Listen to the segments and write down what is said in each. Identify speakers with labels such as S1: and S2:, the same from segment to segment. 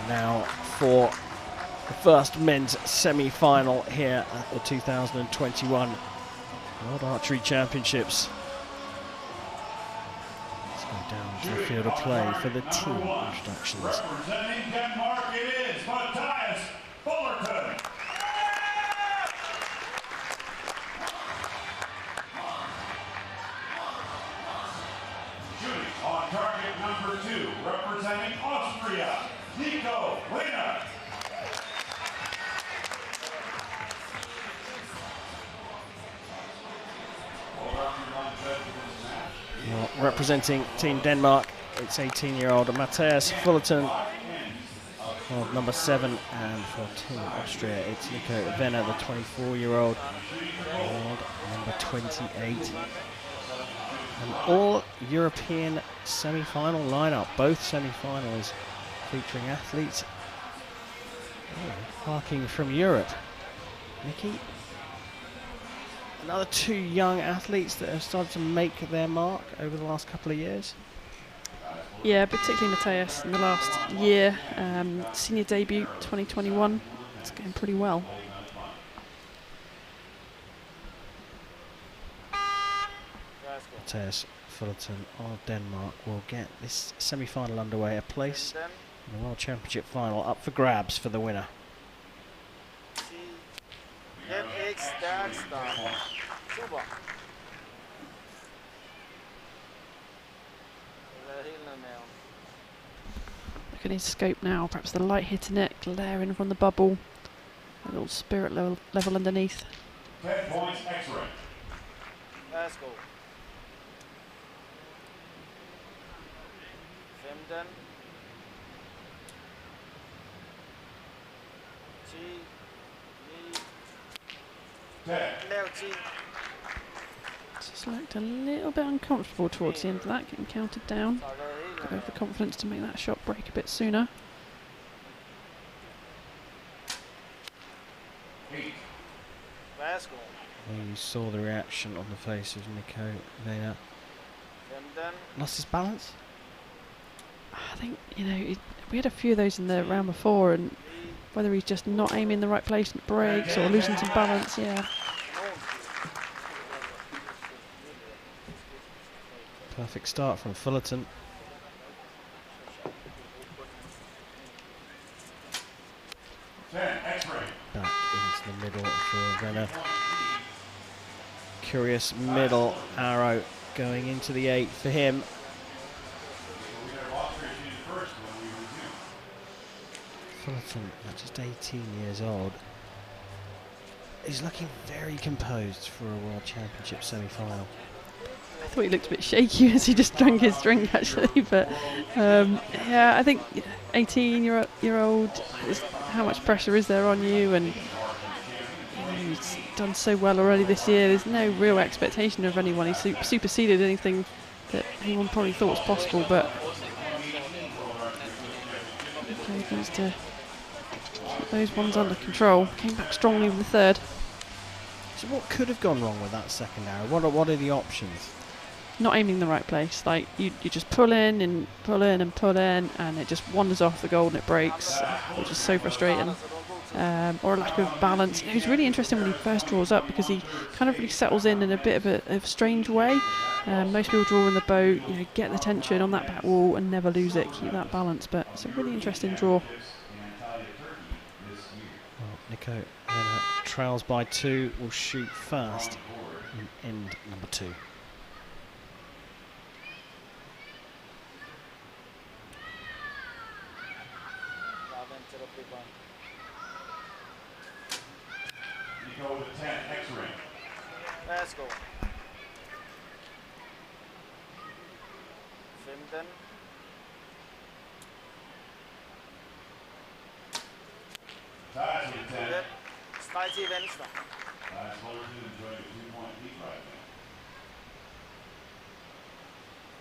S1: Now for the first men's semi-final here at the 2021 World Archery Championships. Let's go down to the field of play for the team introductions.
S2: Representing Denmark, it is Mathias Fullerton. Shooting on target number 2, representing Austria, Nico Wiener.
S1: Well, representing Team Denmark, it's 18-year-old Mathias Fullerton of number 7, and for Team Austria, it's Nico Wiener, the 24-year-old world number 28. An all-European semi-final lineup, both semi-finals featuring athletes parking from Europe. Nikki, another 2 young athletes that have started to make their mark over the last couple of years.
S3: Yeah, particularly Mathias in the last year. Senior debut 2021. It's going pretty well.
S1: Mathias Fullerton of Denmark will get this semi-final underway, a place in the World Championship final up for grabs for the winner.
S3: Look at his scope now, perhaps the light hitting it, glaring from the bubble. A little spirit level underneath.
S2: 10 points X-ray.
S4: Let's go. Femden.
S3: Just looked a little bit uncomfortable towards the end of that, getting counted down. Got to have the confidence to make that shot break a bit sooner.
S1: You saw the reaction on the face of Nico Wiener. Lost his balance?
S3: I think, you know, we had a few of those in the round before, and whether he's just not aiming the right place and it breaks or losing some balance, yeah.
S1: Perfect start from Fullerton. Back into the middle for Wiener. Curious middle arrow going into the 8 for him. Fullerton, at just 18 years old, is looking very composed for a World Championship semi-final.
S3: I thought he looked a bit shaky as he just drank his drink, actually, but yeah, I think 18-year-old, how much pressure is there on you? And he's done so well already this year. There's no real expectation of anyone. He's superseded anything that anyone probably thought was possible, but he needs to keep those ones under control. Came back strongly with the 3rd.
S1: So what could have gone wrong with that second arrow? What are the options?
S3: Not aiming the right place. Like you just pull in and pull in and pull in, and it just wanders off the goal and it breaks, which is so frustrating. Or a lack of balance. It was really interesting when he first draws up, because he kind of really settles in a bit of a strange way. Most people draw in the boat, you know, get the tension on that back wall and never lose it, keep that balance. But it's a really interesting draw.
S1: Well, Nico Wiener trails by 2, will shoot first in end number 2.
S2: Nico with 10 X-ray.
S4: Let's go. Femden.
S2: Mathias with 10.
S4: Start til venstre.
S2: Mathias Fullerton enjoying a 2-point lead right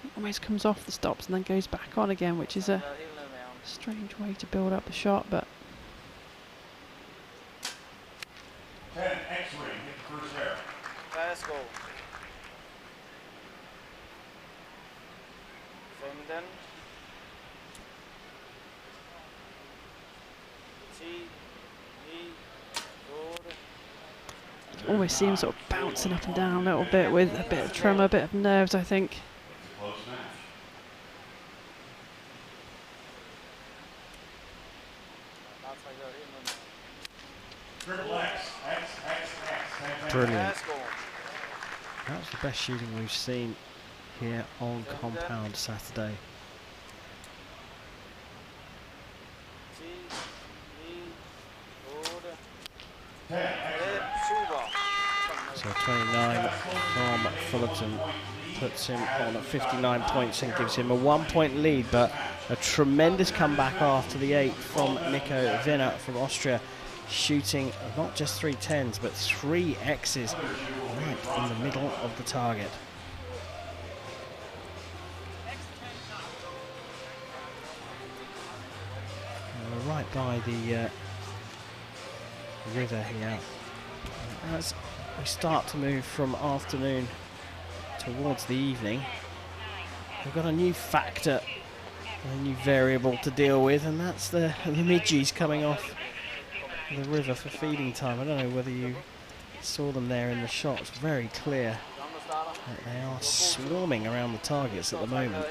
S2: now.
S3: Almost comes off the stops and then goes back on again, which is a strange way to build up the shot, but
S2: 10 X-ray, hit the first arrow.
S4: Let's go. Femden.
S3: You can almost see him sort of bouncing up and down a little bit with a bit of tremor, a bit of nerves, I think.
S2: It's a close match. Triple X, X, X, X.
S1: Brilliant. That was the best shooting we've seen here on compound Saturday. So 29 from Fullerton puts him on at 59 points and gives him a 1-point lead, but a tremendous comeback after the 8 from Nico Wiener from Austria, shooting not just 3 10s but 3 X's right in the middle of the target. We're right by the river here. As we start to move from afternoon towards the evening, we've got a new factor, a new variable to deal with, and that's the midges coming off the river for feeding time. I don't know whether you saw them there in the shot. It's very clear that they are swarming around the targets at the moment.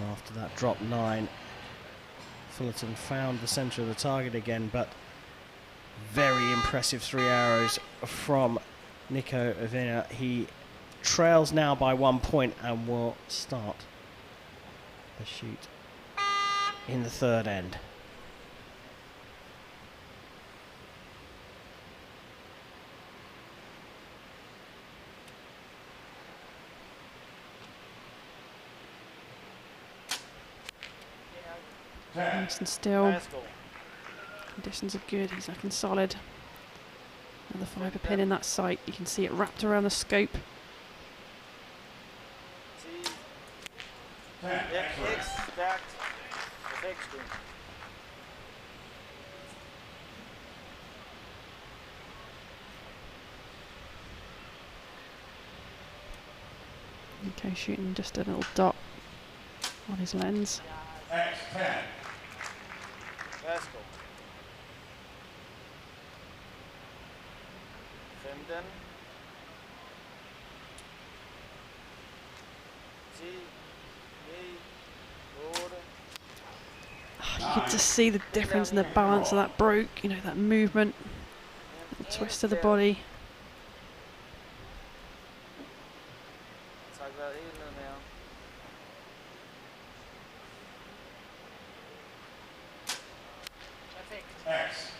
S1: After that drop 9, Fullerton found the centre of the target again, but very impressive 3 arrows from Nico Wiener. He trails now by 1 point and will start the shoot in the third end.
S3: Nice and still. Conditions are good. He's looking solid. Another fibre pin in that sight. You can see it wrapped around the scope. Okay, shooting just a little dot on his lens.
S2: X10.
S3: You could just see the difference in the balance of that broke, you know, that movement, the twist of the body.
S2: X.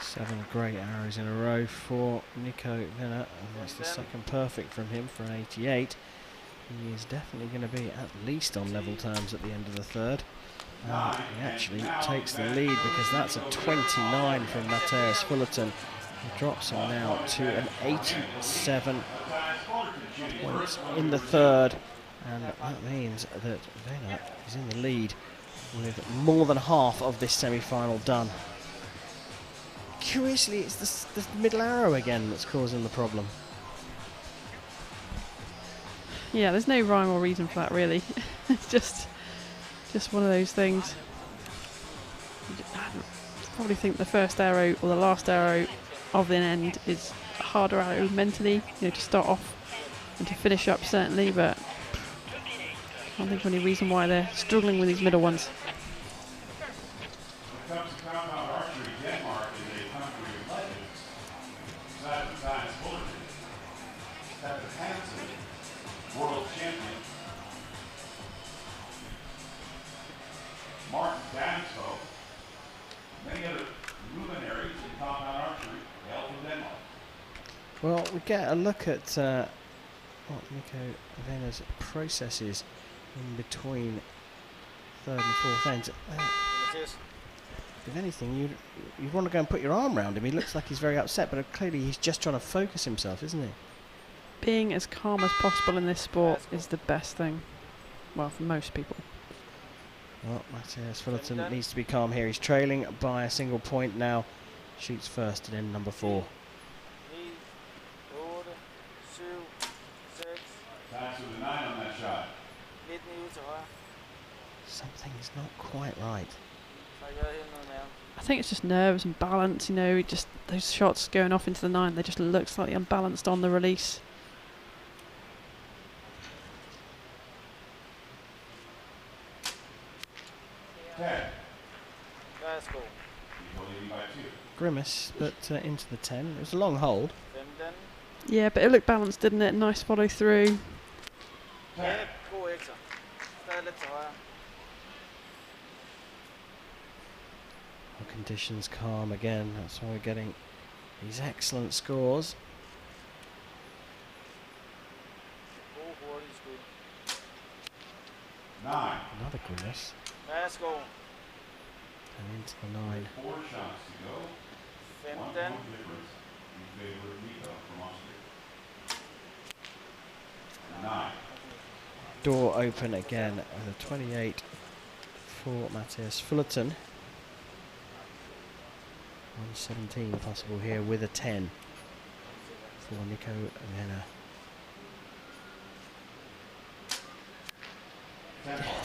S1: 7 great arrows in a row for Nico Wiener, and that's the second perfect from him for an 88. He is definitely going to be at least on level terms at the end of the third. He actually takes the lead because that's a 29 from Mathias Fullerton. He drops him now to an 87 points in the third, and that means that Wiener is in the lead with more than half of this semi-final done. Curiously, it's the middle arrow again that's causing the problem.
S3: Yeah, there's no rhyme or reason for that, really. It's just one of those things. I probably think the first arrow or the last arrow of an end is a harder arrow mentally, you know, to start off and to finish up certainly, but I can't think of any reason why they're struggling with these middle ones.
S2: When it comes to compound archery, Denmark is a country of legends. Besides Mathias Fullerton, World Champion. Mark Danso, many other luminaries in compound archery hail from Denmark.
S1: Well, we get a look at what Nico Wiener's process is in between third and fourth ends. If anything, you'd want to go and put your arm around him. He looks like he's very upset, but clearly he's just trying to focus himself, isn't he?
S3: Being as calm as possible in this sport is the best thing, well, for most people.
S1: Well, Mathias Fullerton needs to be calm here. He's trailing by a single point now. Shoots first and in number 4.
S4: 9, 8, 7, 6.
S2: Pass with a 9 on that shot.
S4: Lidt ned ud til højre.
S1: Something is not quite right.
S4: Træk vejret helt ned med ham.
S3: I think it's just nerves and balance, you know, just those shots going off into the 9, they just look slightly unbalanced on the release.
S4: Værsgo.
S2: Nico leading by 2.
S1: Grimace, but into the 10. It was a long hold.
S4: 15.
S3: Yeah, but it looked balanced, didn't it? Nice follow through.
S4: Ja, god ekser. Stadig lidt til højre.
S1: The conditions calm again. That's why we're getting these excellent scores.
S4: God hurtige skud.
S2: 9.
S1: Another Grimace.
S4: Værsgo.
S1: And into the 9.
S2: 4 shots to go. 1 point
S4: 15.
S2: difference in favor of Nico from Austria. 9.
S1: Door open again with a 28 for Mathias Fullerton. 117 possible here with a 10 for Nico Wiener.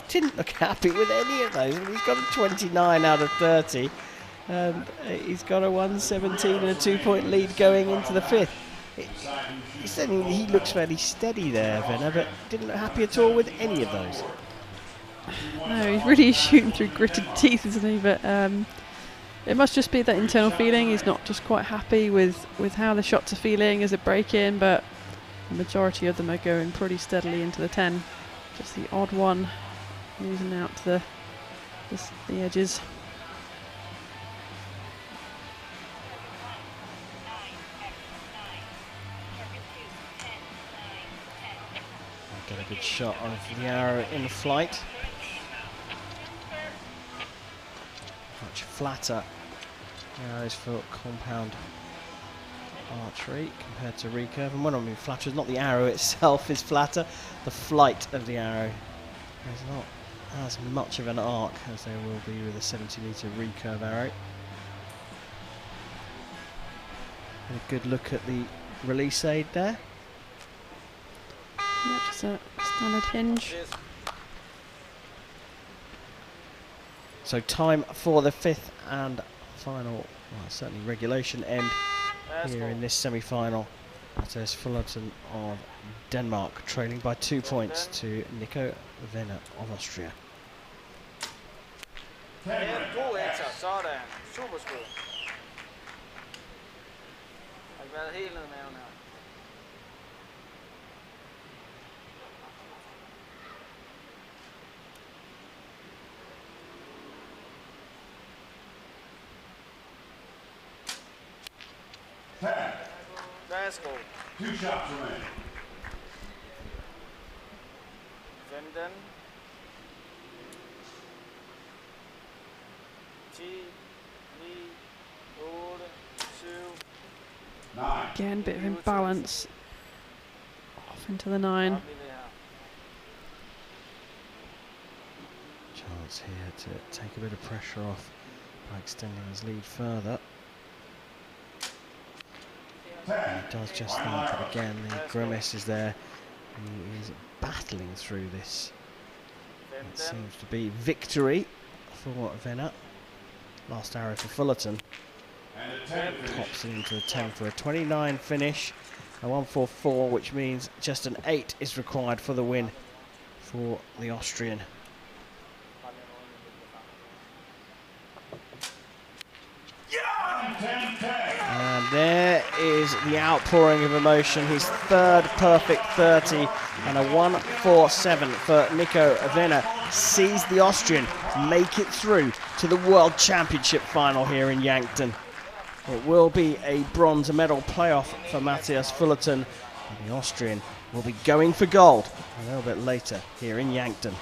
S1: Didn't look happy with any of those. He's got a 29 out of 30 and he's got a 117 and a 2-point lead going into the 5th. He looks fairly steady there, Wiener, but didn't look happy at all with any of those.
S3: No, he's really shooting through gritted teeth, isn't he? But it must just be that internal feeling. He's not just quite happy with how the shots are feeling as a break-in, but the majority of them are going pretty steadily into the 10. Just the odd one losing out to the edges.
S1: Get a good shot of the arrow in flight. Much flatter arrows for compound archery compared to recurve. And when I mean flatter, it's not the arrow itself is flatter, the flight of the arrow is not as much of an arc as there will be with a 70-meter recurve arrow. And a good look at the release aid there.
S3: Yep, just a standard hinge.
S1: So time for the 5th and final, well, certainly regulation end here in this semi-final. Mathias Fullerton of Denmark trailing by 2 points to Nico Wiener of Austria.
S4: Ja, god ekser. Sådan. Super skud. Træk vejret helt ned med maven her. Værsgo.
S2: 2 shots remaining.
S4: 15. 10, 9, 8, 7.
S2: 9.
S3: Again, bit of imbalance. Off into the 9.
S4: Op lige det her.
S1: Chance here to take a bit of pressure off by extending his lead further. He does just that, but again the grimace is there. He is battling through this. It
S4: 15.
S1: seems to be victory for Wiener. Last arrow for Fullerton.
S2: And a 10 finish.
S1: Pops it into the 10 for a 29 finish. A 144, which means just an 8 is required for the win for the Austrian. And there is the outpouring of emotion. His 3rd perfect 30 and a 147 for Nico Wiener sees the Austrian make it through to the World Championship final here in Yankton. It will be a bronze medal playoff for Mathias Fullerton, and the Austrian will be going for gold a little bit later here in Yankton.